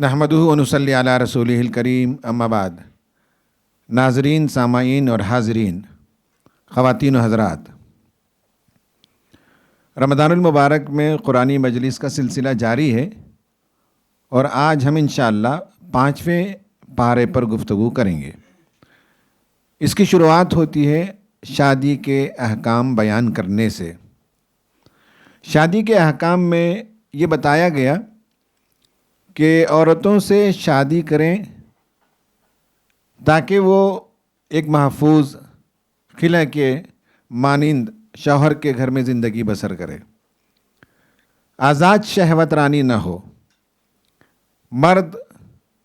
نحمدہ و نصلی علی رسولہ الکریم، اما بعد۔ ناظرین، سامعین اور حاضرین، خواتین و حضرات، رمضان المبارک میں قرآنی مجلس کا سلسلہ جاری ہے اور آج ہم انشاءاللہ 5ویں پارے پر گفتگو کریں گے۔ اس کی شروعات ہوتی ہے شادی کے احکام بیان کرنے سے۔ شادی کے احکام میں یہ بتایا گیا کہ عورتوں سے شادی کریں تاکہ وہ ایک محفوظ خلہ کے مانند شوہر کے گھر میں زندگی بسر کرے، آزاد شہوت رانی نہ ہو، مرد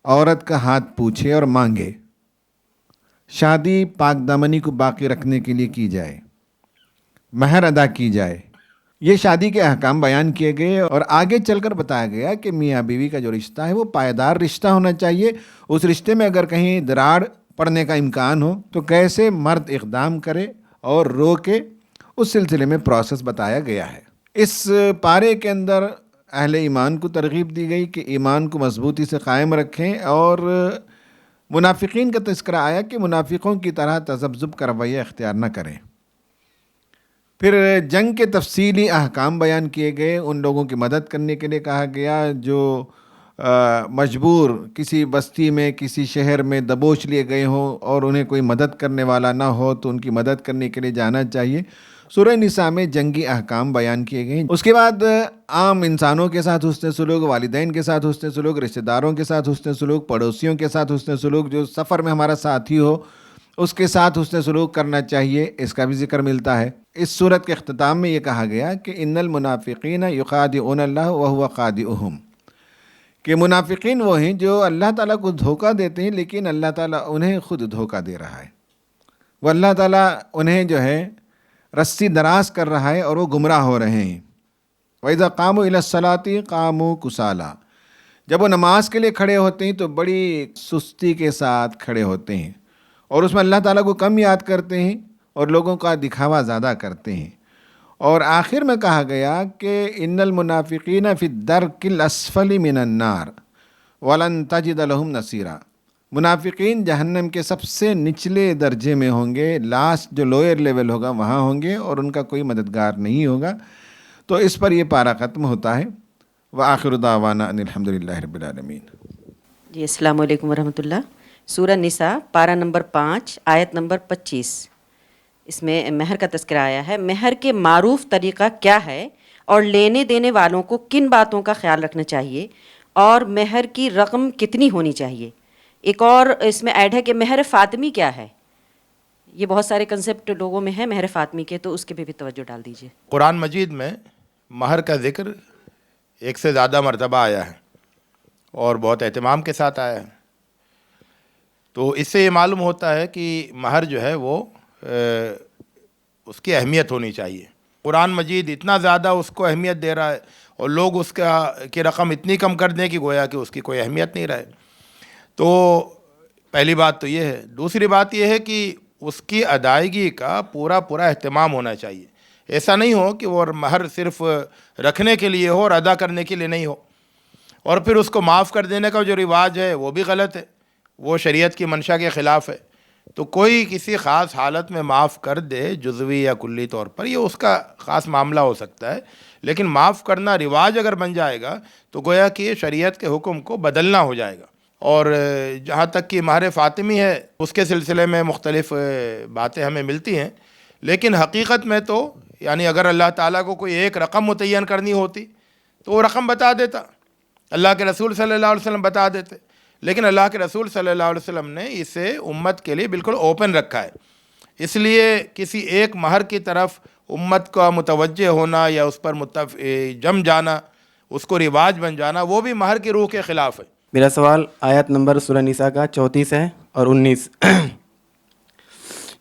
عورت کا ہاتھ پوچھے اور مانگے، شادی پاک دامنی کو باقی رکھنے کے لیے کی جائے، مہر ادا کی جائے۔ یہ شادی کے احکام بیان کیے گئے اور آگے چل کر بتایا گیا کہ میاں بیوی کا جو رشتہ ہے وہ پائیدار رشتہ ہونا چاہیے۔ اس رشتے میں اگر کہیں دراڑ پڑنے کا امکان ہو تو کیسے مرد اقدام کرے اور روکے، اس سلسلے میں پروسیس بتایا گیا ہے۔ اس پارے کے اندر اہل ایمان کو ترغیب دی گئی کہ ایمان کو مضبوطی سے قائم رکھیں، اور منافقین کا تذکرہ آیا کہ منافقوں کی طرح تذبذب کا رویہ اختیار نہ کریں۔ پھر جنگ کے تفصیلی احکام بیان کیے گئے، ان لوگوں کی مدد کرنے کے لیے کہا گیا جو مجبور کسی بستی میں کسی شہر میں دبوچ لیے گئے ہوں اور انہیں کوئی مدد کرنے والا نہ ہو تو ان کی مدد کرنے کے لیے جانا چاہیے۔ سورہ نساء میں جنگی احکام بیان کیے گئے۔ اس کے بعد عام انسانوں کے ساتھ حسن سلوک، والدین کے ساتھ حسن سلوک، رشتہ داروں کے ساتھ حسن سلوک، پڑوسیوں کے ساتھ حسن سلوک، جو سفر میں ہمارا ساتھی ہو اس کے ساتھ حسن سلوک کرنا چاہیے، اس کا بھی ذکر ملتا ہے۔ اس صورت کے اختتام میں یہ کہا گیا کہ ان المنافقین یخادعون اللہ وہو خادعہم، کہ منافقین وہ ہیں جو اللہ تعالیٰ کو دھوکہ دیتے ہیں لیکن اللہ تعالیٰ انہیں خود دھوکہ دے رہا ہے۔ وہ اللہ تعالیٰ انہیں جو ہے رسی دراز کر رہا ہے اور وہ گمراہ ہو رہے ہیں۔ وَإِذَا قَامُوا إِلَى الصَّلَاةِ قَامُوا كُسَالَىٰ، جب وہ نماز کے لیے کھڑے ہوتے ہیں تو بڑی سستی کے ساتھ کھڑے ہوتے ہیں اور اس میں اللہ تعالیٰ کو کم یاد کرتے ہیں اور لوگوں کا دکھاوا زیادہ کرتے ہیں۔ اور آخر میں کہا گیا کہ ان المنافقین فی الدرک الاسفل من النار ولن تجد لهم نصیرا، منافقین جہنم کے سب سے نچلے درجے میں ہوں گے، لاسٹ جو لوئر لیول ہوگا وہاں ہوں گے اور ان کا کوئی مددگار نہیں ہوگا۔ تو اس پر یہ پارہ ختم ہوتا ہے۔ وآخر دعوانا ان الحمدللہ رب العالمین۔ جی السلام علیکم ورحمۃ اللہ۔ سورہ نساء پارہ نمبر 5 آیت نمبر 25، اس میں مہر کا تذکرہ آیا ہے۔ مہر کے معروف طریقہ کیا ہے اور لینے دینے والوں کو کن باتوں کا خیال رکھنا چاہیے، اور مہر کی رقم کتنی ہونی چاہیے؟ ایک اور اس میں ایڈ ہے کہ مہر فاطمی کیا ہے۔ یہ بہت سارے کنسیپٹ لوگوں میں ہیں مہر فاطمی کے، تو اس کے بھی توجہ ڈال دیجیے۔ قرآن مجید میں مہر کا ذکر ایک سے زیادہ مرتبہ آیا ہے اور بہت اہتمام کے ساتھ آیا ہے۔ تو اس سے یہ معلوم ہوتا ہے کہ مہر جو ہے وہ اس کی اہمیت ہونی چاہیے۔ قرآن مجید اتنا زیادہ اس کو اہمیت دے رہا ہے اور لوگ اس کی رقم اتنی کم کر دیں کہ گویا کہ اس کی کوئی اہمیت نہیں رہے۔ تو پہلی بات تو یہ ہے۔ دوسری بات یہ ہے کہ اس کی ادائیگی کا پورا اہتمام ہونا چاہیے۔ ایسا نہیں ہو کہ وہ مہر صرف رکھنے کے لیے ہو اور ادا کرنے کے لیے نہیں ہو، اور پھر اس کو معاف کر دینے کا جو رواج ہے وہ بھی غلط ہے، وہ شریعت کی منشا کے خلاف ہے۔ تو کوئی کسی خاص حالت میں معاف کر دے جزوی یا کلی طور پر، یہ اس کا خاص معاملہ ہو سکتا ہے، لیکن معاف کرنا رواج اگر بن جائے گا تو گویا کہ یہ شریعت کے حکم کو بدلنا ہو جائے گا۔ اور جہاں تک کہ مہر فاطمی ہے، اس کے سلسلے میں مختلف باتیں ہمیں ملتی ہیں، لیکن حقیقت میں تو یعنی اگر اللہ تعالیٰ کو کوئی ایک رقم متعین کرنی ہوتی تو وہ رقم بتا دیتا، اللہ کے رسول صلی اللہ علیہ وسلم بتا دیتے، لیکن اللہ کے رسول صلی اللہ علیہ وسلم نے اسے امت کے لیے بالکل اوپن رکھا ہے۔ اس لیے کسی ایک مہر کی طرف امت کا متوجہ ہونا یا اس پر جم جانا، اس کو رواج بن جانا، وہ بھی مہر کی روح کے خلاف ہے۔ میرا سوال آیت نمبر سورہ نساء کا 34 ہے اور 19۔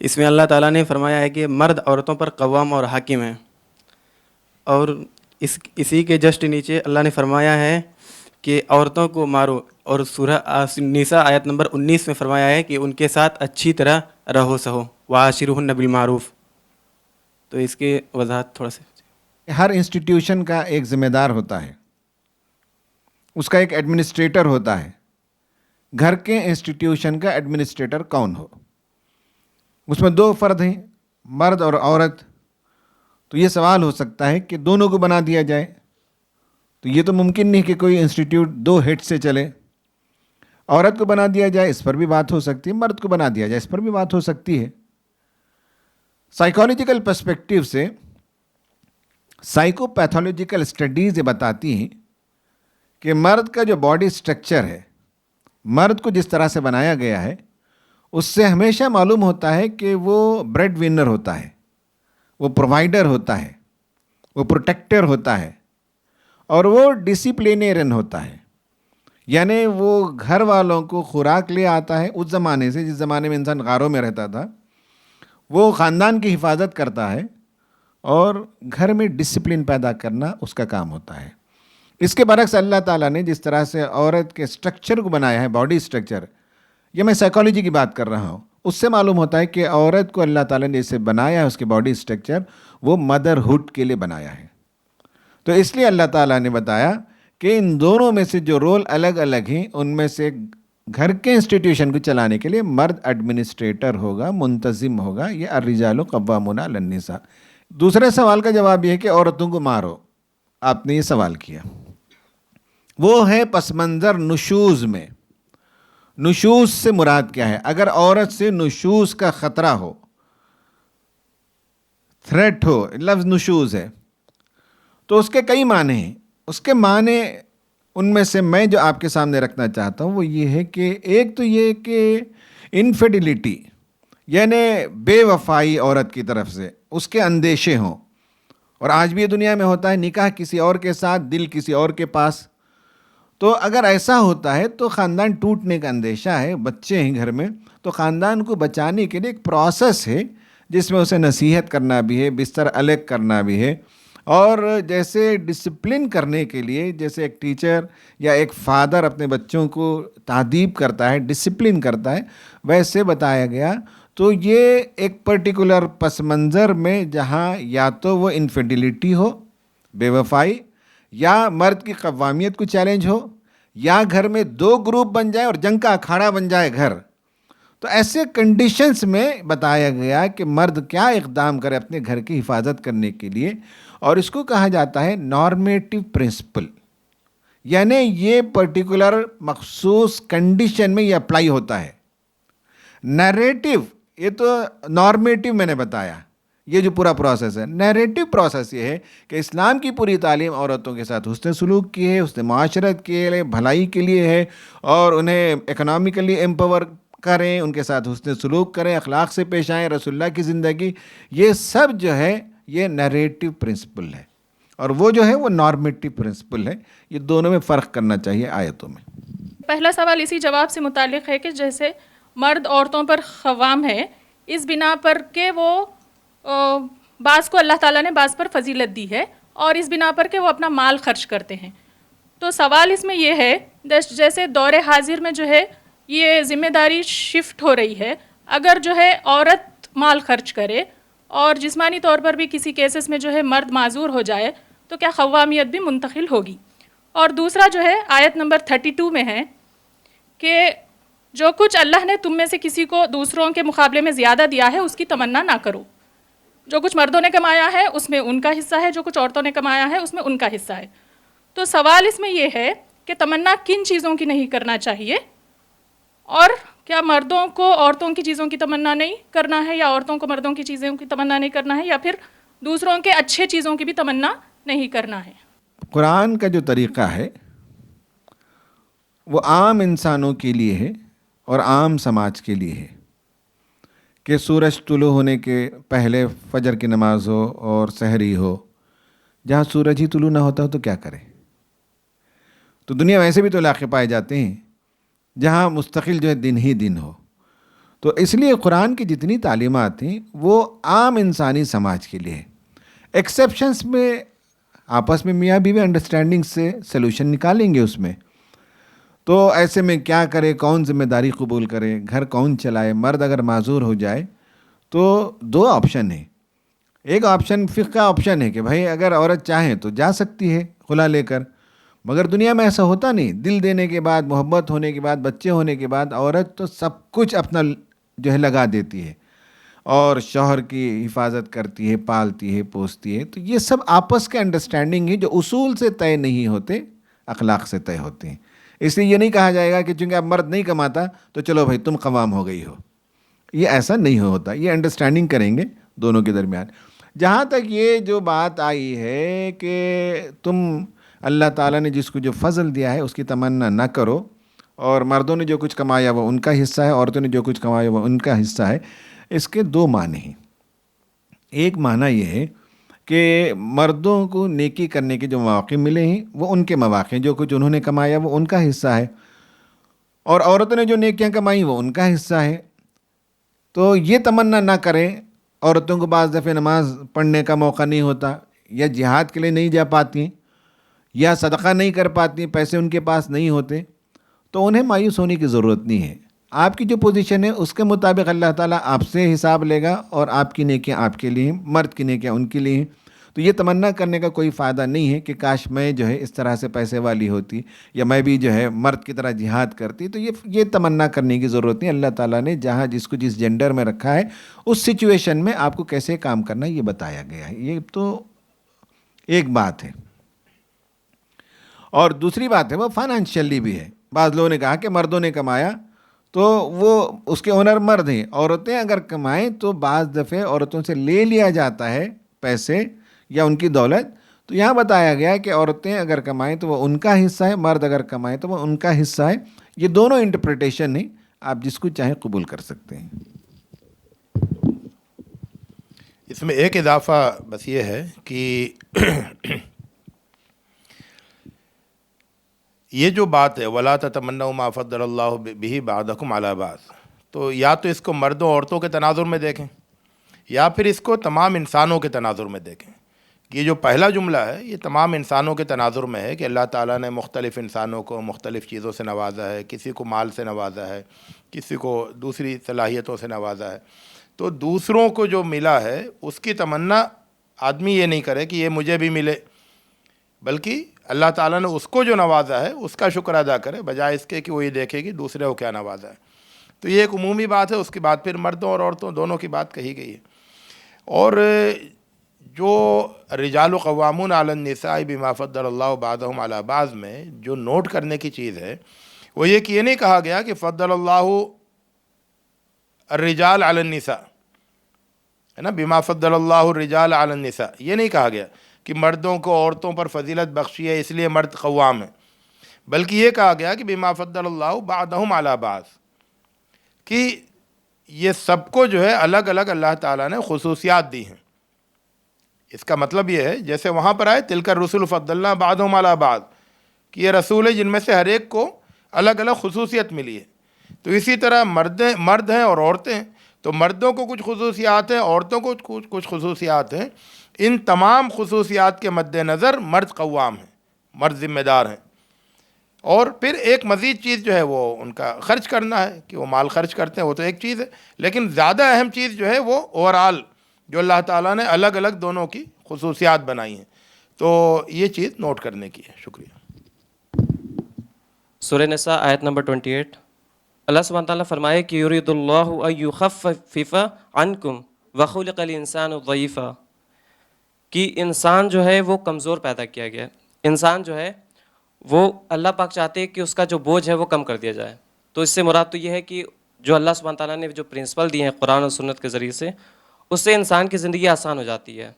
اس میں اللہ تعالیٰ نے فرمایا ہے کہ مرد عورتوں پر قوام اور حاکم ہیں، اور اسی کے جسٹ نیچے اللہ نے فرمایا ہے کہ عورتوں کو مارو، اور سورہ نساء آیت نمبر 19 میں فرمایا ہے کہ ان کے ساتھ اچھی طرح رہو سہو، وعاشرہن بالمعروف۔ تو اس کی وضاحت تھوڑا سا۔ ہر انسٹیٹیوشن کا ایک ذمہ دار ہوتا ہے، اس کا ایک ایڈمنسٹریٹر ہوتا ہے. گھر کے انسٹیٹیوشن کا ایڈمنسٹریٹر کون ہو؟ اس میں 2 فرد ہیں، مرد اور عورت. تو یہ سوال ہو سکتا ہے کہ دونوں کو بنا دیا جائے. تو یہ تو ممکن نہیں کہ کوئی انسٹیٹیوٹ 2 ہیڈ سے چلے. عورت کو بنا دیا جائے، اس پر بھی بات ہو سکتی ہے. مرد کو بنا دیا جائے، اس پر بھی بات ہو سکتی ہے. سائیکالوجیکل پرسپیکٹیو سے سائیکو پیتھولوجیکل اسٹڈیز یہ بتاتی ہیں کہ مرد کا جو باڈی سٹرکچر ہے، مرد کو جس طرح سے بنایا گیا ہے، اس سے ہمیشہ معلوم ہوتا ہے کہ وہ بریڈ ونر ہوتا ہے، وہ پرووائڈر ہوتا ہے، وہ پروٹیکٹر ہوتا ہے، اور وہ ڈسپلینیرن ہوتا ہے. یعنی وہ گھر والوں کو خوراک لے آتا ہے. اس زمانے سے، جس زمانے میں انسان غاروں میں رہتا تھا، وہ خاندان کی حفاظت کرتا ہے اور گھر میں ڈسپلن پیدا کرنا اس کا کام ہوتا ہے. اس کے برعکس اللہ تعالیٰ نے جس طرح سے عورت کے سٹرکچر کو بنایا ہے، باڈی سٹرکچر، یہ میں سائیکالوجی کی بات کر رہا ہوں، اس سے معلوم ہوتا ہے کہ عورت کو اللہ تعالیٰ نے جسے بنایا ہے، اس کے باڈی سٹرکچر، وہ مدرہڈ کے لیے بنایا ہے. تو اس لیے اللہ تعالیٰ نے بتایا کہ ان دونوں میں سے جو رول الگ الگ ہیں، ان میں سے گھر کے انسٹیٹیوشن کو چلانے کے لیے مرد ایڈمنسٹریٹر ہوگا، منتظم ہوگا. یہ الرجال قوامون علی النساء. دوسرے سوال کا جواب یہ ہے کہ عورتوں کو مارو. آپ نے یہ سوال کیا، وہ ہے پس منظر نشوز میں. نشوز سے مراد کیا ہے؟ اگر عورت سے نشوز کا خطرہ ہو، تھریٹ ہو، لفظ نشوز ہے، تو اس کے کئی معنی ہیں. اس کے معنی ان میں سے میں جو آپ کے سامنے رکھنا چاہتا ہوں وہ یہ ہے کہ ایک تو یہ کہ انفیڈیلٹی، یعنی بے وفائی عورت کی طرف سے، اس کے اندیشے ہوں. اور آج بھی یہ دنیا میں ہوتا ہے، نکاح کسی اور کے ساتھ، دل کسی اور کے پاس. تو اگر ایسا ہوتا ہے تو خاندان ٹوٹنے کا اندیشہ ہے، بچے ہیں گھر میں، تو خاندان کو بچانے کے لیے ایک پروسیس ہے جس میں اسے نصیحت کرنا بھی ہے، بستر الگ کرنا بھی ہے. اور جیسے ڈسپلن کرنے کے لیے، جیسے ایک ٹیچر یا ایک فادر اپنے بچوں کو تادیب کرتا ہے، ڈسپلن کرتا ہے، ویسے بتایا گیا. تو یہ ایک پرٹیکولر پس منظر میں جہاں یا تو وہ انفیڈیلٹی ہو، بے وفائی، یا مرد کی قوامیت کو چیلنج ہو، یا گھر میں 2 گروپ بن جائے اور جنگ کا اکھاڑا بن جائے گھر، تو ایسے کنڈیشنز میں بتایا گیا کہ مرد کیا اقدام کرے اپنے گھر کی حفاظت کرنے کے لیے. اور اس کو کہا جاتا ہے نارمیٹو پرنسپل. یعنی یہ پرٹیکولر مخصوص کنڈیشن میں یہ اپلائی ہوتا ہے. نیریٹو، یہ تو نارمیٹو میں نے بتایا، یہ جو پورا پروسیس ہے. نیریٹو پروسیس یہ ہے کہ اسلام کی پوری تعلیم عورتوں کے ساتھ حسن سلوک کی ہے، حسن معاشرت کے لیے، بھلائی کے لیے ہے، اور انہیں اکنامیکلی ایمپاور کریں، ان کے ساتھ حسن سلوک کریں، اخلاق سے پیش آئیں، رسول اللہ کی زندگی. یہ سب جو ہے یہ نیریٹو پرنسپل ہے، اور وہ جو ہے وہ نارمیٹو پرنسپل ہے. یہ دونوں میں فرق کرنا چاہیے آیتوں میں. پہلا سوال اسی جواب سے متعلق ہے کہ جیسے مرد عورتوں پر خوام ہے، اس بنا پر کہ وہ بعض کو اللہ تعالیٰ نے بعض پر فضیلت دی ہے، اور اس بنا پر کہ وہ اپنا مال خرچ کرتے ہیں. تو سوال اس میں یہ ہے، جیسے دور حاضر میں جو ہے یہ ذمہ داری شفٹ ہو رہی ہے، اگر جو ہے عورت مال خرچ کرے اور جسمانی طور پر بھی کسی کیسز میں جو ہے مرد معذور ہو جائے، تو کیا خوامیت بھی منتقل ہوگی؟ اور دوسرا جو ہے آیت نمبر 32 میں ہے کہ جو کچھ اللہ نے تم میں سے کسی کو دوسروں کے مقابلے میں زیادہ دیا ہے اس کی تمنا نہ کرو. جو کچھ مردوں نے کمایا ہے اس میں ان کا حصہ ہے، جو کچھ عورتوں نے کمایا ہے اس میں ان کا حصہ ہے. تو سوال اس میں یہ ہے کہ تمنا کن چیزوں کی نہیں کرنا چاہیے، اور کیا مردوں کو عورتوں کی چیزوں کی تمنا نہیں کرنا ہے، یا عورتوں کو مردوں کی چیزوں کی تمنا نہیں کرنا ہے، یا پھر دوسروں کے اچھے چیزوں کی بھی تمنا نہیں کرنا ہے؟ قرآن کا جو طریقہ ہے وہ عام انسانوں کے لیے ہے اور عام سماج کے لیے ہے کہ سورج طلوع ہونے کے پہلے فجر کی نماز ہو اور سحری ہو. جہاں سورج ہی طلوع نہ ہوتا ہو تو کیا کرے؟ تو دنیا میں ایسے بھی تو علاقے پائے جاتے ہیں جہاں مستقل جو ہے دن ہی دن ہو. تو اس لیے قرآن کی جتنی تعلیمات ہیں وہ عام انسانی سماج کے لیے ہے. ایکسیپشنس میں آپس میں میاں بیوی انڈرسٹینڈنگ سے سلوشن نکالیں گے اس میں. تو ایسے میں کیا کرے، کون ذمہ داری قبول کرے، گھر کون چلائے. مرد اگر معذور ہو جائے تو 2 آپشن ہیں. ایک آپشن فقہ کا آپشن ہے کہ بھائی اگر عورت چاہے تو جا سکتی ہے خلا لے کر، مگر دنیا میں ایسا ہوتا نہیں. دل دینے کے بعد، محبت ہونے کے بعد، بچے ہونے کے بعد عورت تو سب کچھ اپنا جو ہے لگا دیتی ہے اور شوہر کی حفاظت کرتی ہے، پالتی ہے، پوستی ہے. تو یہ سب آپس کے انڈرسٹینڈنگ ہے جو اصول سے طے نہیں ہوتے، اخلاق سے طے ہوتے ہیں. اس لیے یہ نہیں کہا جائے گا کہ چونکہ اب مرد نہیں کماتا تو چلو بھائی تم قوام ہو گئی ہو. یہ ایسا نہیں ہوتا. یہ انڈرسٹینڈنگ کریں گے دونوں کے درمیان. جہاں تک یہ جو بات آئی ہے کہ تم اللہ تعالیٰ نے جس کو جو فضل دیا ہے اس کی تمنا نہ کرو، اور مردوں نے جو کچھ کمایا وہ ان کا حصہ ہے، عورتوں نے جو کچھ کمایا وہ ان کا حصہ ہے، اس کے دو معنی ہیں. ایک معنی یہ ہے کہ مردوں کو نیکی کرنے کے جو مواقع ملے ہیں وہ ان کے مواقع ہیں، جو کچھ انہوں نے کمایا وہ ان کا حصہ ہے، اور عورتوں نے جو نیکیاں کمائیں وہ ان کا حصہ ہے. تو یہ تمنا نہ کریں. عورتوں کو بعض دفعہ نماز پڑھنے کا موقع نہیں ہوتا، یا جہاد کے لیے نہیں جا پاتی ہیں، یا صدقہ نہیں کر پاتی ہیں، پیسے ان کے پاس نہیں ہوتے، تو انہیں مایوس ہونے کی ضرورت نہیں ہے. آپ کی جو پوزیشن ہے اس کے مطابق اللہ تعالیٰ آپ سے حساب لے گا، اور آپ کی نیکیاں آپ کے لیے ہیں، مرد کی نیکیاں ان کے لیے ہیں. تو یہ تمنا کرنے کا کوئی فائدہ نہیں ہے کہ کاش میں جو ہے اس طرح سے پیسے والی ہوتی، یا میں بھی جو ہے مرد کی طرح جہاد کرتی. تو یہ تمنا کرنے کی ضرورت نہیں. اللہ تعالیٰ نے جہاں جس کو جس جینڈر میں رکھا ہے اس سچویشن میں آپ کو کیسے کام کرنا یہ بتایا گیا ہے. یہ تو ایک بات ہے. اور دوسری بات ہے وہ فائنانشلی بھی ہے. بعض لوگوں نے کہا کہ مردوں نے کمایا تو وہ اس کے اونر مرد ہیں. عورتیں اگر کمائیں تو بعض دفعے عورتوں سے لے لیا جاتا ہے پیسے یا ان کی دولت. تو یہاں بتایا گیا کہ عورتیں اگر کمائیں تو وہ ان کا حصہ ہے، مرد اگر کمائیں تو وہ ان کا حصہ ہے. یہ دونوں انٹرپریٹیشن ہیں، آپ جس کو چاہیں قبول کر سکتے ہیں. اس میں ایک اضافہ بس یہ ہے کہ یہ جو بات ہے وَلَا تَتَمَنَّوْا مَا فَضَّلَ اللَّهُ بِهِ بَعْضَكُمْ عَلَىٰ بَعْضٍ، تو یا تو اس کو مردوں عورتوں کے تناظر میں دیکھیں، یا پھر اس کو تمام انسانوں کے تناظر میں دیکھیں. یہ جو پہلا جملہ ہے یہ تمام انسانوں کے تناظر میں ہے کہ اللہ تعالیٰ نے مختلف انسانوں کو مختلف چیزوں سے نوازا ہے. کسی کو مال سے نوازا ہے، کسی کو دوسری صلاحیتوں سے نوازا ہے. تو دوسروں کو جو ملا ہے اس کی تمنا آدمی یہ نہیں کرے کہ یہ مجھے بھی ملے، بلکہ اللہ تعالیٰ نے اس کو جو نوازا ہے اس کا شکر ادا کرے، بجائے اس کے کہ وہ یہ دیکھے کہ دوسرے کو کیا نوازا ہے. تو یہ ایک عمومی بات ہے. اس کے بعد پھر مردوں اور عورتوں دونوں کی بات کہی گئی ہے. اور جو رجال قوامون علی النساء بما فضل اللہ بعضهم علی بعض میں جو نوٹ کرنے کی چیز ہے وہ یہ کہ یہ نہیں کہا گیا کہ فضل اللہ الرجال علی النساء، ہے نا، بما فضل اللہ الرجال علی النساء، یہ نہیں کہا گیا کہ مردوں کو عورتوں پر فضیلت بخشی ہے اس لیے مرد قوام ہیں، بلکہ یہ کہا گیا کہ بما فضل اللہ بعضهم علی بعض، کہ یہ سب کو جو ہے الگ الگ اللہ تعالیٰ نے خصوصیات دی ہیں. اس کا مطلب یہ ہے جیسے وہاں پر آئے تلک الرسل فضلنا بعضهم علی بعض، کہ یہ رسول ہے جن میں سے ہر ایک کو الگ الگ خصوصیت ملی ہے. تو اسی طرح مرد ہیں اور عورتیں ہیں، تو مردوں کو کچھ خصوصیات ہیں، عورتوں کو کچھ خصوصیات ہیں. ان تمام خصوصیات کے مد نظر مرد قوام ہیں، مرد ذمہ دار ہیں. اور پھر ایک مزید چیز جو ہے وہ ان کا خرچ کرنا ہے، کہ وہ مال خرچ کرتے ہیں، وہ تو ایک چیز ہے، لیکن زیادہ اہم چیز جو ہے وہ اوورآل جو اللہ تعالیٰ نے الگ الگ دونوں کی خصوصیات بنائی ہیں. تو یہ چیز نوٹ کرنے کی ہے. شکریہ. سورہ نساء آیت نمبر 28. اللہ سبحانہ تعالیٰ فرمائے کہ یرید اللہ ان یخفف عنکم وخلق الانسان ضعیفا، کہ انسان جو ہے وہ کمزور پیدا کیا گیا ہے. انسان جو ہے وہ اللہ پاک چاہتے ہیں کہ اس کا جو بوجھ ہے وہ کم کر دیا جائے. تو اس سے مراد تو یہ ہے کہ جو اللہ سبحانہ تعالیٰ نے جو پرنسپل دیے ہیں قرآن اور سنت کے ذریعے سے، اس سے انسان کی زندگی آسان ہو جاتی ہے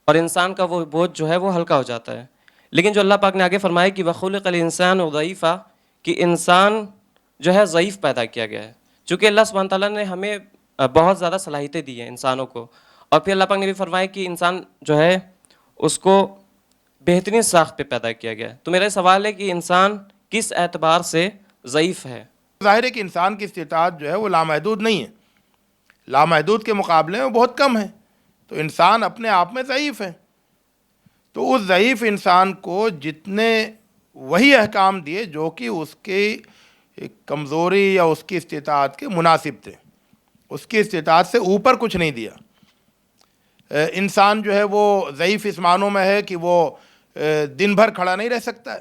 اور انسان کا وہ بوجھ جو ہے وہ ہلکا ہو جاتا ہے. لیکن جو اللہ پاک نے آگے فرمایا کہ وَخُلِقَ الْإِنسَانُ ضَعِيفًا، کہ انسان جو ہے ضعیف پیدا کیا گیا ہے. چونکہ اللہ سبحانہ تعالیٰ نے ہمیں بہت زیادہ صلاحیتیں دی ہیں انسانوں کو، اور پھر اللہ پاک نے بھی فرمایا کہ انسان جو ہے اس کو بہترین ساخت پہ پیدا کیا گیا ہے. تو میرا سوال ہے کہ انسان کس اعتبار سے ضعیف ہے؟ ظاہر ہے کہ انسان کی استطاعت جو ہے وہ لامحدود نہیں ہے، لامحدود کے مقابلے میں بہت کم ہے. تو انسان اپنے آپ میں ضعیف ہے. تو اس ضعیف انسان کو جتنے وہی احکام دیے جو کہ اس کی کمزوری یا اس کی استطاعت کے مناسب تھے، اس کی استطاعت سے اوپر کچھ نہیں دیا. انسان جو ہے وہ ضعیف اس معنوں میں ہے کہ وہ دن بھر کھڑا نہیں رہ سکتا ہے،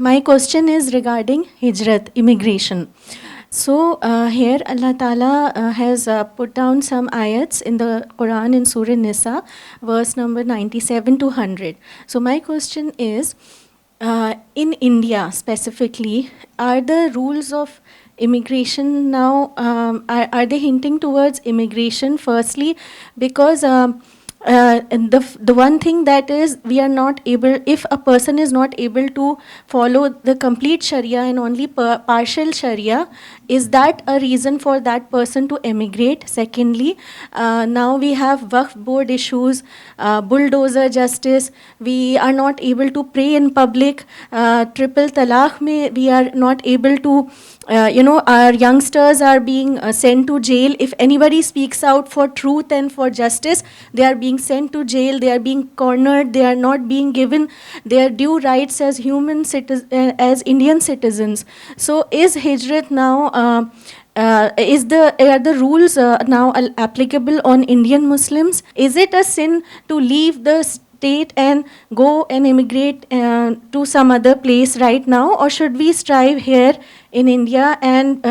My question is regarding hijrat, immigration. So here Allah Ta'ala has put down some ayats in the Quran in Surah Nisa, verse number 97 to 100. So my question is, in India specifically, are the rules of immigration now, are they hinting towards immigration firstly? Because and the one thing that is, we are not able, if a person is not able to follow the complete Sharia and only partial Sharia, is that a reason for that person to emigrate? Secondly, now we have Waqf board issues, bulldozer justice, we are not able to pray in public, triple talaq mein we are not able to, our youngsters are being sent to jail. If anybody speaks out for truth and for justice, they are being sent to jail, they are being cornered, they are not being given their due rights as as Indian citizens. So is hijrat now, are the rules now applicable on Indian Muslims? Is it a sin to leave the state and go and immigrate to some other place right now, or should we strive here in India and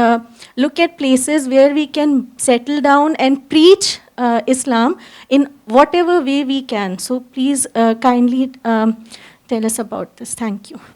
look at places where we can settle down and preach Islam in whatever way we can? So please kindly tell us about this. Thank you.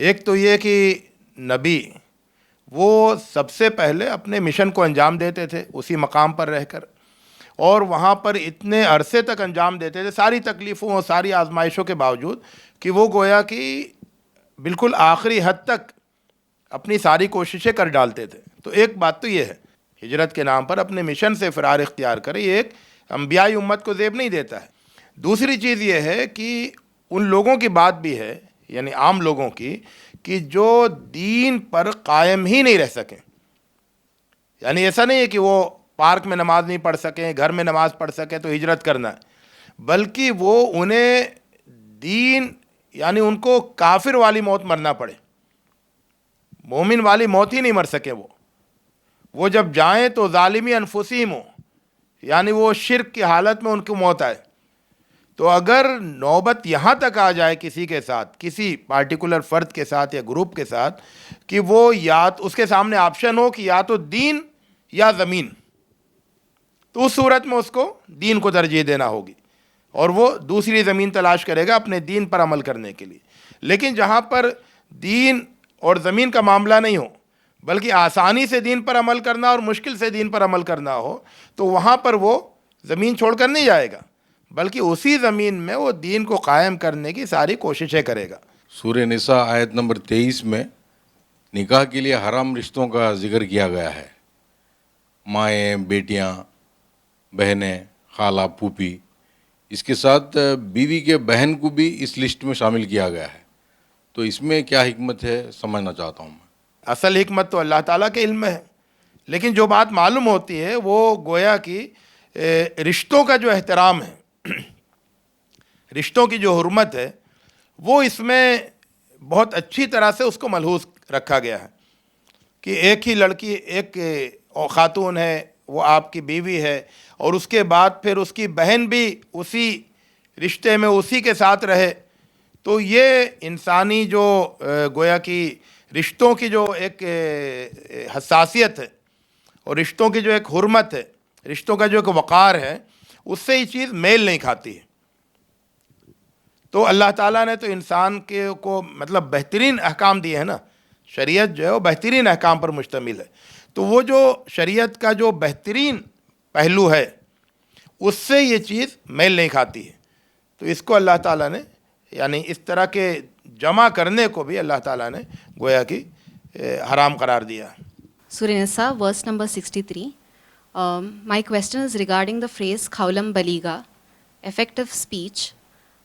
ایک تو یہ کہ نبی وہ سب سے پہلے اپنے mission کو انجام دیتے تھے اسی مقام پر رہ کر، اور وہاں پر اتنے عرصے تک انجام دیتے تھے ساری تکلیفوں اور ساری آزمائشوں کے باوجود کہ وہ گویا کہ بالکل آخری حد تک اپنی ساری کوششیں کر ڈالتے تھے. تو ایک بات تو یہ ہے، ہجرت کے نام پر اپنے مشن سے فرار اختیار کرے، یہ ایک انبیائی امت کو زیب نہیں دیتا ہے. دوسری چیز یہ ہے کہ ان لوگوں کی بات بھی ہے، یعنی عام لوگوں کی، کہ جو دین پر قائم ہی نہیں رہ سکیں. یعنی ایسا نہیں ہے کہ وہ پارک میں نماز نہیں پڑھ سکیں، گھر میں نماز پڑھ سکیں تو ہجرت کرنا ہے، بلکہ وہ انہیں دین، یعنی ان کو کافر والی موت مرنا پڑے، مومن والی موت ہی نہیں مر سکے. وہ جب جائیں تو ظالمی انفسہم ہوں، یعنی وہ شرک کی حالت میں ان کی موت آئے. تو اگر نوبت یہاں تک آ جائے کسی کے ساتھ، کسی پارٹیکولر فرد کے ساتھ یا گروپ کے ساتھ، کہ وہ یا اس کے سامنے آپشن ہو کہ یا تو دین یا زمین، تو اس صورت میں اس کو دین کو ترجیح دینا ہوگی اور وہ دوسری زمین تلاش کرے گا اپنے دین پر عمل کرنے کے لیے. لیکن جہاں پر دین اور زمین کا معاملہ نہیں ہو، بلکہ آسانی سے دین پر عمل کرنا اور مشکل سے دین پر عمل کرنا ہو، تو وہاں پر وہ زمین چھوڑ کر نہیں جائے گا، بلکہ اسی زمین میں وہ دین کو قائم کرنے کی ساری کوششیں کرے گا. سورہ نساء آیت نمبر 23 میں نکاح کے لیے حرام رشتوں کا ذکر کیا گیا ہے. مائیں، بیٹیاں، بہنیں، خالہ، پھوپھی، اس کے ساتھ بیوی کے بہن کو بھی اس لسٹ میں شامل کیا گیا ہے. تو اس میں کیا حکمت ہے سمجھنا چاہتا ہوں میں. اصل حکمت تو اللہ تعالیٰ کے علم میں ہے، لیکن جو بات معلوم ہوتی ہے وہ گویا کہ رشتوں کا جو احترام ہے، رشتوں کی جو حرمت ہے، وہ اس میں بہت اچھی طرح سے اس کو ملحوظ رکھا گیا ہے کہ ایک ہی لڑکی، ایک خاتون ہے، وہ آپ کی بیوی ہے، اور اس کے بعد پھر اس کی بہن بھی اسی رشتے میں اسی کے ساتھ رہے. تو یہ انسانی جو گویا کہ رشتوں کی جو ایک حساسیت ہے اور رشتوں کی جو ایک حرمت ہے، رشتوں کا جو ایک وقار ہے، اس سے یہ چیز میل نہیں کھاتی ہے. تو اللہ تعالیٰ نے تو انسان کے کو مطلب بہترین احکام دیے ہیں نا. شریعت جو ہے وہ بہترین احکام پر مشتمل ہے. تو وہ جو شریعت کا جو بہترین پہلو ہے، اس سے یہ چیز میل نہیں کھاتی ہے. تو اس کو اللہ تعالیٰ نے، یعنی اس طرح کے جمع کرنے کو بھی اللہ تعالیٰ نے گویا کہ حرام قرار دیا. Surah Nisa, verse number 63. My question is regarding the phrase Khawlam Baliga, effective speech.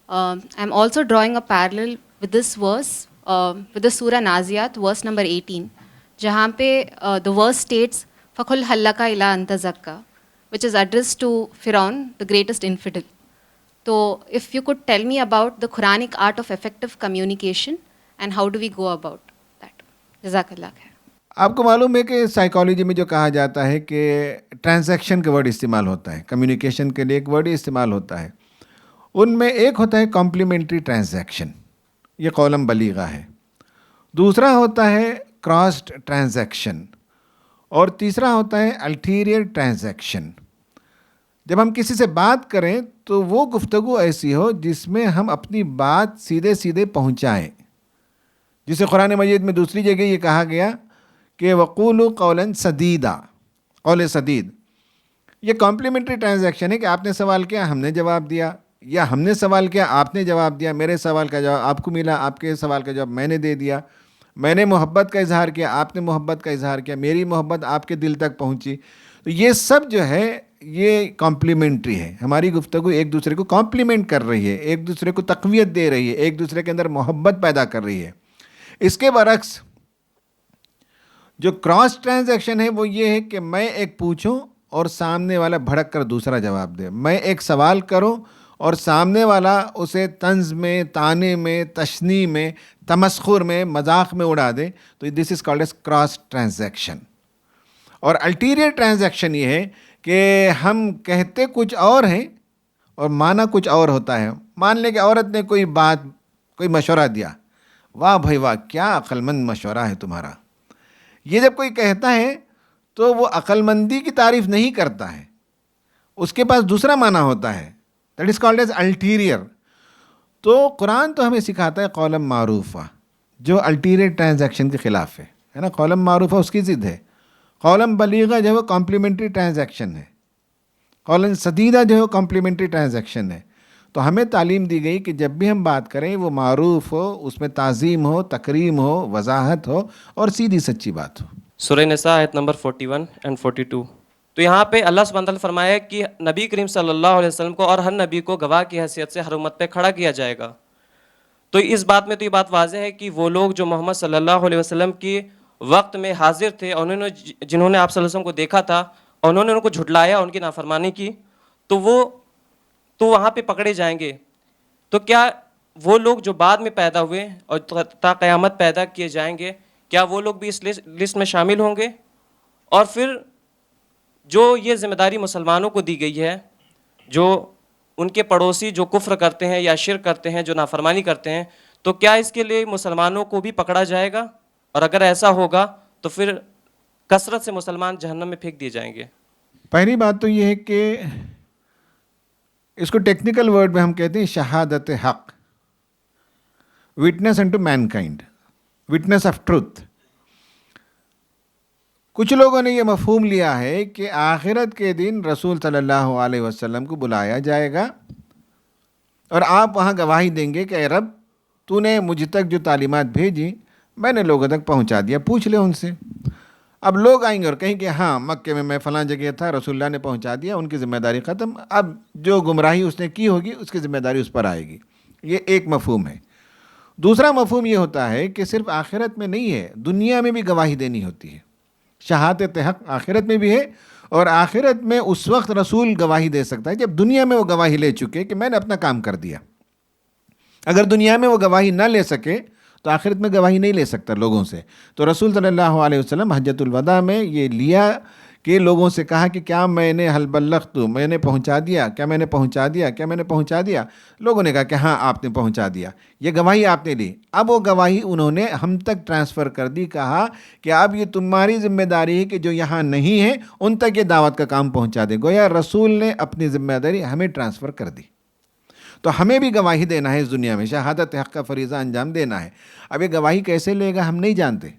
I'm also drawing a parallel with this verse, with the Surah Naziyat, verse number 18, jahan pe the verse states, فَقُلْ هَلَّكَ إِلَىٰ أَن تَزَكَّىٰ, which is addressed to Firaun, the greatest infidel. So if you could tell me about the Quranic art of effective communication and how do we go about that. Jazakallah khair. آپ کو معلوم ہے کہ psychology میں جو کہا جاتا ہے کہ ٹرانزیکشن کا ورڈ استعمال ہوتا ہے، کمیونیکیشن کے لیے ایک ورڈ استعمال ہوتا ہے. ان میں ایک ہوتا ہے کمپلیمنٹری ٹرانزیکشن، یہ قولم بلیغہ ہے. دوسرا ہوتا ہے کراسڈ ٹرانزیکشن، اور تیسرا ہوتا ہے الٹیریئر ٹرانزیکشن. جب ہم کسی سے بات کریں تو وہ گفتگو ایسی ہو جس میں ہم اپنی بات سیدھے سیدھے پہنچائیں، جسے قرآن مجید میں دوسری جگہ یہ کہا گیا کہ وَقُولُوا قَوْلًا سَدِيدًا، قول سدید. یہ کمپلیمنٹری ٹرانزیکشن ہے کہ آپ نے سوال کیا، ہم نے جواب دیا، یا ہم نے سوال کیا، آپ نے جواب دیا، میرے سوال کا جواب آپ کو ملا، آپ کے سوال کا جواب میں نے دے دیا. میں نے محبت کا اظہار کیا، آپ نے محبت کا اظہار کیا، میری محبت آپ کے دل تک پہنچی. تو یہ سب جو ہے یہ کمپلیمنٹری ہے. ہماری گفتگو ایک دوسرے کو کمپلیمنٹ کر رہی ہے، ایک دوسرے کو تقویت دے رہی ہے، ایک دوسرے کے اندر محبت پیدا کر رہی ہے. اس کے برعکس جو کراس ٹرانزیکشن ہے وہ یہ ہے کہ میں ایک پوچھوں اور سامنے والا بھڑک کر دوسرا جواب دے. میں ایک سوال کروں اور سامنے والا اسے طنز میں، طعنے میں، تشنیع میں، تمسخر میں، مذاق میں اڑا دے. تو this is called as cross transaction. اور الٹیریئر ٹرانزیکشن یہ ہے کہ ہم کہتے کچھ اور ہیں اور معنی کچھ اور ہوتا ہے. مان لیں کہ عورت نے کوئی بات، کوئی مشورہ دیا، واہ بھائی واہ کیا عقل مند مشورہ ہے تمہارا. یہ جب کوئی کہتا ہے تو وہ عقل مندی کی تعریف نہیں کرتا ہے، اس کے پاس دوسرا معنی ہوتا ہے. That is called as ulterior. تو قرآن تو ہمیں سکھاتا ہے قولم معروفہ، جو الٹیریٹ ٹرانزیکشن کے خلاف ہے نا. قولم معروفہ اس کی ضد ہے. قولم بلیغہ جو ہے وہ کمپلیمنٹری ٹرانزیکشن ہے. قولم سدیدہ جو ہے وہ کمپلیمنٹری ٹرانزیکشن ہے. تو ہمیں تعلیم دی گئی کہ جب بھی ہم بات کریں وہ معروف ہو, اس میں تعظیم ہو, تکریم ہو, وضاحت ہو اور سیدھی سچی بات ہو. سورہ نساء آیت نمبر 41 اینڈ 42. تو یہاں پہ اللہ سبحانہ وتعالیٰ نے فرمایا کہ نبی کریم صلی اللہ علیہ وسلم کو اور ہر نبی کو گواہ کی حیثیت سے ہر امت پہ کھڑا کیا جائے گا. تو اس بات میں تو یہ بات واضح ہے کہ وہ لوگ جو محمد صلی اللہ علیہ وسلم کی وقت میں حاضر تھے, انہوں نے جنہوں نے آپ صلی اللہ علیہ وسلم کو دیکھا تھا, انہوں نے ان کو جھٹلایا, ان کی نافرمانی کی, تو وہاں پہ پکڑے جائیں گے. تو کیا وہ لوگ جو بعد میں پیدا ہوئے اور تا قیامت پیدا کیے جائیں گے, کیا وہ لوگ بھی اس لسٹ میں شامل ہوں گے؟ اور پھر جو یہ ذمہ داری مسلمانوں کو دی گئی ہے, جو ان کے پڑوسی جو کفر کرتے ہیں یا شرک کرتے ہیں, جو نافرمانی کرتے ہیں, تو کیا اس کے لیے مسلمانوں کو بھی پکڑا جائے گا؟ اور اگر ایسا ہوگا تو پھر کثرت سے مسلمان جہنم میں پھینک دیے جائیں گے. پہلی بات تو یہ ہے کہ اس کو ٹیکنیکل ورڈ میں ہم کہتے ہیں شہادت حق, witness unto mankind, witness of truth. کچھ لوگوں نے یہ مفہوم لیا ہے کہ آخرت کے دن رسول صلی اللہ علیہ وسلم کو بلایا جائے گا اور آپ وہاں گواہی دیں گے کہ اے رب, تو نے مجھ تک جو تعلیمات بھیجی میں نے لوگوں تک پہنچا دیا, پوچھ لے ان سے. اب لوگ آئیں گے اور کہیں کہ ہاں مکے میں فلاں جگہ تھا, رسول اللہ نے پہنچا دیا, ان کی ذمہ داری ختم. اب جو گمراہی اس نے کی ہوگی اس کی ذمہ داری اس پر آئے گی. یہ ایک مفہوم ہے. دوسرا مفہوم یہ ہوتا ہے کہ صرف آخرت میں نہیں ہے, دنیا میں بھی گواہی دینی ہوتی ہے. شہادت حق آخرت میں بھی ہے, اور آخرت میں اس وقت رسول گواہی دے سکتا ہے جب دنیا میں وہ گواہی لے چکے کہ میں نے اپنا کام کر دیا. اگر دنیا میں وہ گواہی نہ لے سکے تو آخرت میں گواہی نہیں لے سکتا لوگوں سے. تو رسول صلی اللہ علیہ وسلم حجۃ الوداع میں یہ لیا کہ لوگوں سے کہا کہ کیا میں نے حل بلغت, میں نے پہنچا دیا, کیا میں نے پہنچا دیا, کیا میں نے پہنچا دیا. لوگوں نے کہا کہ ہاں آپ نے پہنچا دیا, یہ گواہی آپ نے لی. اب وہ گواہی انہوں نے ہم تک ٹرانسفر کر دی, کہا کہ اب یہ تمہاری ذمہ داری ہے کہ جو یہاں نہیں ہے ان تک یہ دعوت کا کام پہنچا دے. گویا رسول نے اپنی ذمہ داری ہمیں ٹرانسفر کر دی. تو ہمیں بھی گواہی دینا ہے اس دنیا میں, شہادت حق کا فریضہ انجام دینا ہے. اب یہ گواہی کیسے لے گا ہم نہیں جانتے.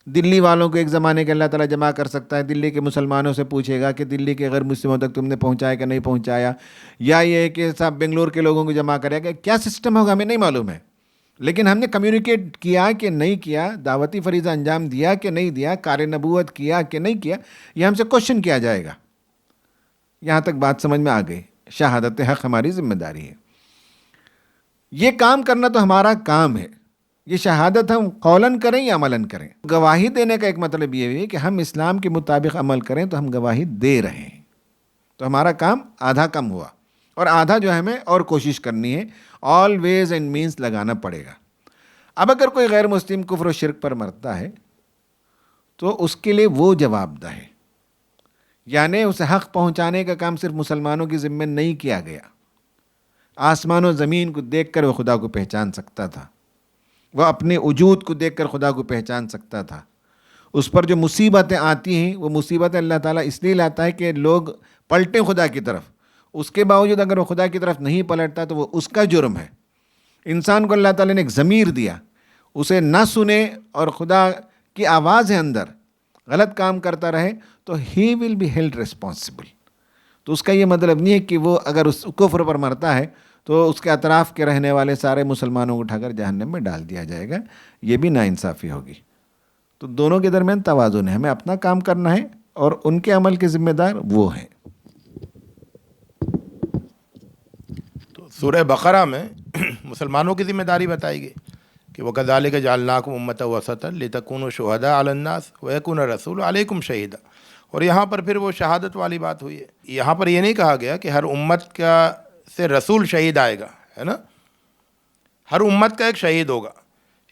دلی والوں کو ایک زمانے کے اللہ تعالیٰ جمع کر سکتا ہے, دلی کے مسلمانوں سے پوچھے گا کہ دلی کے غیر مسلموں تک تم نے پہنچایا کہ نہیں پہنچایا, یا یہ کہ صاحب بنگلور کے لوگوں کو جمع کرے گا. کیا سسٹم ہوگا ہمیں نہیں معلوم ہے, لیکن ہم نے کمیونیکیٹ کیا کہ نہیں کیا, دعوتی فریضہ انجام دیا کہ نہیں دیا, کار نبوت کیا کہ نہیں کیا, یہ ہم سے کوشچن کیا جائے گا. یہاں تک بات سمجھ میں آ گئی. شہادت حق ہماری ذمہ داری ہے, یہ کام کرنا تو ہمارا کام ہے. یہ شہادت ہم قولاً کریں یا عملاً کریں. گواہی دینے کا ایک مطلب یہ ہے کہ ہم اسلام کے مطابق عمل کریں تو ہم گواہی دے رہے ہیں, تو ہمارا کام آدھا کم ہوا, اور آدھا جو ہمیں اور کوشش کرنی ہے, آل ویز اینڈ مینس لگانا پڑے گا. اب اگر کوئی غیر مسلم کفر و شرک پر مرتا ہے تو اس کے لیے وہ جواب دہ ہے, یعنی اسے حق پہنچانے کا کام صرف مسلمانوں کی ذمہ نہیں کیا گیا. آسمان و زمین کو دیکھ کر وہ خدا کو پہچان سکتا تھا, وہ اپنے وجود کو دیکھ کر خدا کو پہچان سکتا تھا. اس پر جو مصیبتیں آتی ہیں وہ مصیبتیں اللہ تعالیٰ اس لیے لاتا ہے کہ لوگ پلٹیں خدا کی طرف. اس کے باوجود اگر وہ خدا کی طرف نہیں پلٹتا تو وہ اس کا جرم ہے. انسان کو اللہ تعالیٰ نے ایک ضمیر دیا, اسے نہ سنے اور خدا کی آواز ہے اندر, غلط کام کرتا رہے تو ہی ول بی ہیلڈ ریسپانسبل. تو اس کا یہ مطلب نہیں ہے کہ وہ اگر اس کفر پر مرتا ہے تو اس کے اطراف کے رہنے والے سارے مسلمانوں کو اٹھا کر جہنم میں ڈال دیا جائے گا. یہ بھی ناانصافی ہوگی. تو دونوں کے درمیان توازن ہے, ہمیں اپنا کام کرنا ہے اور ان کے عمل کے ذمہ دار وہ ہیں. تو سورہ بقرہ میں مسلمانوں کی ذمہ داری بتائی گئی کہ وَكَذَلِكَ جَعَلْنَاكُمْ أُمَّةً وَسَطًا لِتَكُونُوا شُهَدَاءَ عَلَى النَّاسِ وَيَكُونَ الرَّسُولُ عَلَيْكُمْ شَهِيدًا. اور یہاں پر پھر وہ شہادت والی بات ہوئی ہے. یہاں پر یہ نہیں کہا گیا کہ ہر امت کا سے رسول شہید آئے گا, ہے نا, ہر امت کا ایک شہید ہوگا.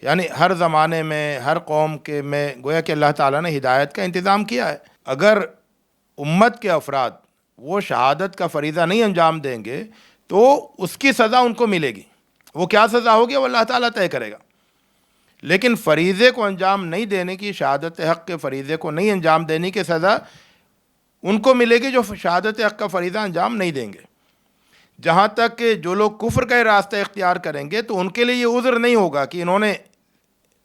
یعنی ہر زمانے میں ہر قوم کے میں گویا کہ اللہ تعالیٰ نے ہدایت کا انتظام کیا ہے. اگر امت کے افراد وہ شہادت کا فریضہ نہیں انجام دیں گے تو اس کی سزا ان کو ملے گی. وہ کیا سزا ہوگی وہ اللہ تعالیٰ طے کرے گا. لیکن فریضے کو انجام نہیں دینے کی, شہادت حق کے فریضے کو نہیں انجام دینے کی سزا ان کو ملے گی جو شہادت حق کا فریضہ انجام نہیں دیں گے. جہاں تک کہ جو لوگ کفر کا راستہ اختیار کریں گے تو ان کے لیے یہ عذر نہیں ہوگا کہ انہوں نے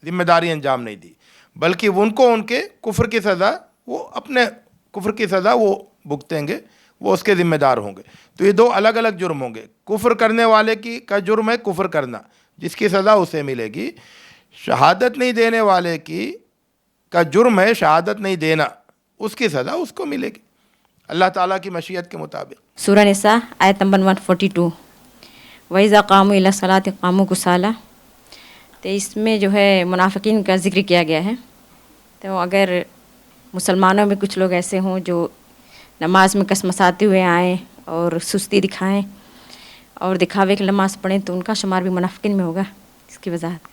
ذمہ داری انجام نہیں دی، بلکہ ان کو ان کے کفر کی سزا، وہ اپنے کفر کی سزا وہ بھگتیں گے، وہ اس کے ذمہ دار ہوں گے۔ تو یہ دو الگ الگ جرم ہوں گے۔ کفر کرنے والے کا جرم ہے کفر کرنا، جس کی سزا اسے ملے گی۔ شہادت نہیں دینے والے کا جرم ہے شہادت نہیں دینا، اس کی سزا اس کو ملے گی اللہ تعالیٰ کی مشیت کے مطابق۔ سورہ نساء آیت نمبر 142، وَإِذَا قَامُوا إِلَى الصَّلَاةِ قَامُوا كُسَالَىٰ، تو اس میں جو ہے منافقین کا ذکر کیا گیا ہے۔ تو اگر مسلمانوں میں کچھ لوگ ایسے ہوں جو نماز میں کسمساتے ہوئے آئیں اور سستی دکھائیں اور دکھاوے کی نماز پڑھیں، تو ان کا شمار بھی منافقین میں ہوگا۔ اس کی وضاحت۔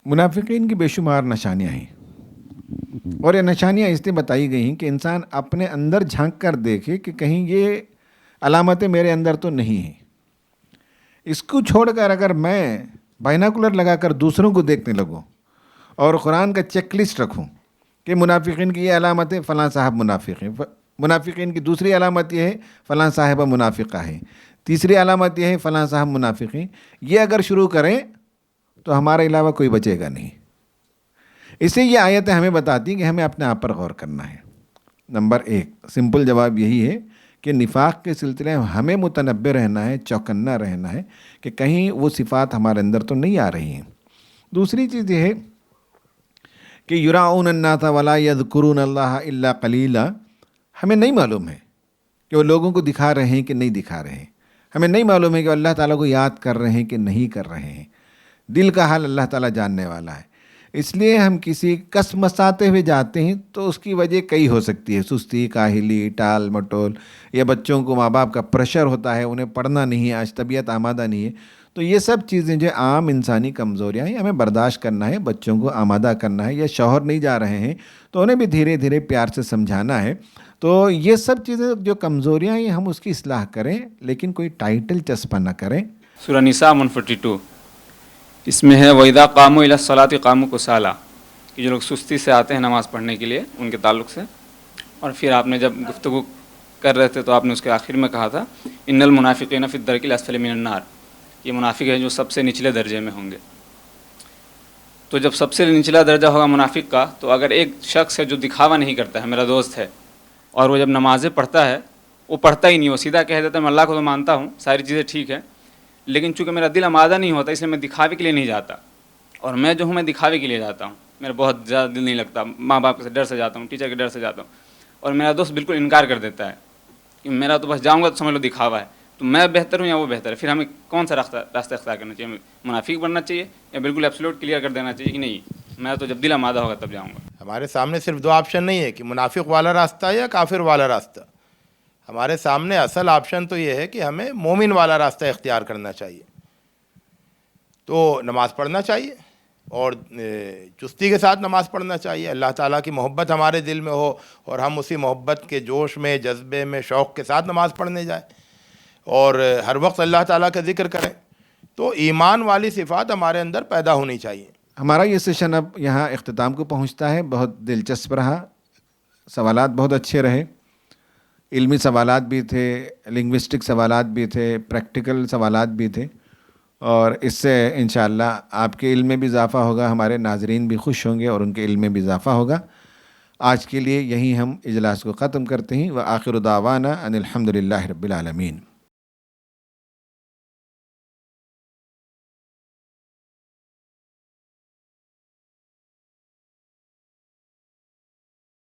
منافقین کی بے شمار نشانیاں ہیں، اور یہ نشانیاں اس لیے بتائی گئی ہیں کہ انسان اپنے اندر جھانک کر دیکھے کہ کہیں یہ علامتیں میرے اندر تو نہیں ہیں۔ اس کو چھوڑ کر اگر میں بائناکولر لگا کر دوسروں کو دیکھنے لگوں اور قرآن کا چیک لسٹ رکھوں کہ منافقین کی یہ علامتیں، فلاں صاحب منافق ہیں، منافقین کی دوسری علامت یہ ہے فلاں صاحبہ منافقہ ہے، تیسری علامت یہ ہے فلاں صاحب منافق ہیں، یہ اگر شروع کریں تو ہمارے علاوہ کوئی بچے گا نہیں۔ اس لیے یہ آیتیں ہمیں بتاتی ہیں کہ ہمیں اپنے آپ پر غور کرنا ہے۔ نمبر 1 سمپل جواب یہی ہے کہ نفاق کے سلسلے میں ہمیں متنبہ رہنا ہے، چوکنا رہنا ہے کہ کہیں وہ صفات ہمارے اندر تو نہیں آ رہی ہیں۔ دوسری چیز یہ ہے کہ یراؤن الناس ولا یذکرون اللہ الا قلیلا، ہمیں نہیں معلوم ہے کہ وہ لوگوں کو دکھا رہے ہیں کہ نہیں دکھا رہے ہیں، ہمیں نہیں معلوم ہے کہ اللہ تعالیٰ کو یاد کر رہے ہیں کہ نہیں کر رہے ہیں۔ دل کا حال اللہ تعالیٰ جاننے والا ہے۔ اس لیے ہم کسی کسمساتے ہوئے جاتے ہیں تو اس کی وجہ کئی ہو سکتی ہے، سستی، کاہلی، ٹال مٹول، یا بچوں کو ماں باپ کا پریشر ہوتا ہے، انہیں پڑھنا نہیں ہے، آج طبیعت آمادہ نہیں ہے۔ تو یہ سب چیزیں جو عام انسانی کمزوریاں ہیں، ہمیں برداشت کرنا ہے، بچوں کو آمادہ کرنا ہے، یا شوہر نہیں جا رہے ہیں تو انہیں بھی دھیرے دھیرے پیار سے سمجھانا ہے۔ تو یہ سب چیزیں جو کمزوریاں ہیں ہم اس کی اصلاح کریں، لیکن کوئی ٹائٹل چسپاں نہ کریں۔ سورہ نساء 142 اس میں ہے وَإِذَا قَامُوا إِلَى الصَّلَاةِ قَامُوا كُسَالَىٰ، کہ جو لوگ سستی سے آتے ہیں نماز پڑھنے کے لیے ان کے تعلق سے۔ اور پھر آپ نے جب گفتگو کر رہے تھے تو آپ نے اس کے آخر میں کہا تھا ان المنافقین فی الدرک الاسفل من النار، یہ منافق ہیں جو سب سے نچلے درجے میں ہوں گے۔ تو جب سب سے نچلا درجہ ہوگا منافق کا، تو اگر ایک شخص ہے جو دکھاوا نہیں کرتا ہے، میرا دوست ہے، اور وہ جب نمازیں پڑھتا ہے وہ پڑھتا ہی نہیں، وہ سیدھا کہہ دیتا ہے میں اللہ کو تو مانتا ہوں، ساری چیزیں ٹھیک ہیں، لیکن چونکہ میرا دل آمادہ نہیں ہوتا اس لیے میں دکھاوے کے لیے نہیں جاتا، اور میں جو ہوں میں دکھاوے کے لیے جاتا ہوں، میرا بہت زیادہ دل نہیں لگتا، ماں باپ کے ڈر سے جاتا ہوں، ٹیچر کے ڈر سے جاتا ہوں، اور میرا دوست بالکل انکار کر دیتا ہے کہ میرا تو بس جاؤں گا تو سمجھ لو دکھاوا ہے، تو میں بہتر ہوں یا وہ بہتر ہے؟ پھر ہمیں کون سا راستہ اختیار کرنا چاہیے؟ منافق بننا چاہیے یا بالکل ایبسولوٹ کلیئر کر دینا چاہیے کہ نہیں میں تو جب دل آمادہ ہوگا تب جاؤں گا؟ ہمارے سامنے صرف دو آپشن نہیں ہے کہ منافق والا راستہ یا کافر والا راستہ، ہمارے سامنے اصل آپشن تو یہ ہے کہ ہمیں مومن والا راستہ اختیار کرنا چاہیے۔ تو نماز پڑھنا چاہیے اور چستی کے ساتھ نماز پڑھنا چاہیے، اللہ تعالیٰ کی محبت ہمارے دل میں ہو اور ہم اسی محبت کے جوش میں، جذبے میں، شوق کے ساتھ نماز پڑھنے جائیں اور ہر وقت اللہ تعالیٰ کا ذکر کریں، تو ایمان والی صفات ہمارے اندر پیدا ہونی چاہیے۔ ہمارا یہ سیشن اب یہاں اختتام کو پہنچتا ہے۔ بہت دلچسپ رہا، سوالات بہت اچھے رہے، علمی سوالات بھی تھے، لنگوسٹک سوالات بھی تھے، پریکٹیکل سوالات بھی تھے، اور اس سے انشاءاللہ آپ کے علم میں بھی اضافہ ہوگا، ہمارے ناظرین بھی خوش ہوں گے اور ان کے علم میں بھی اضافہ ہوگا۔ آج کے لیے یہیں ہم اجلاس کو ختم کرتے ہیں۔ وآخر دعوانا ان الحمد للہ رب العالمین۔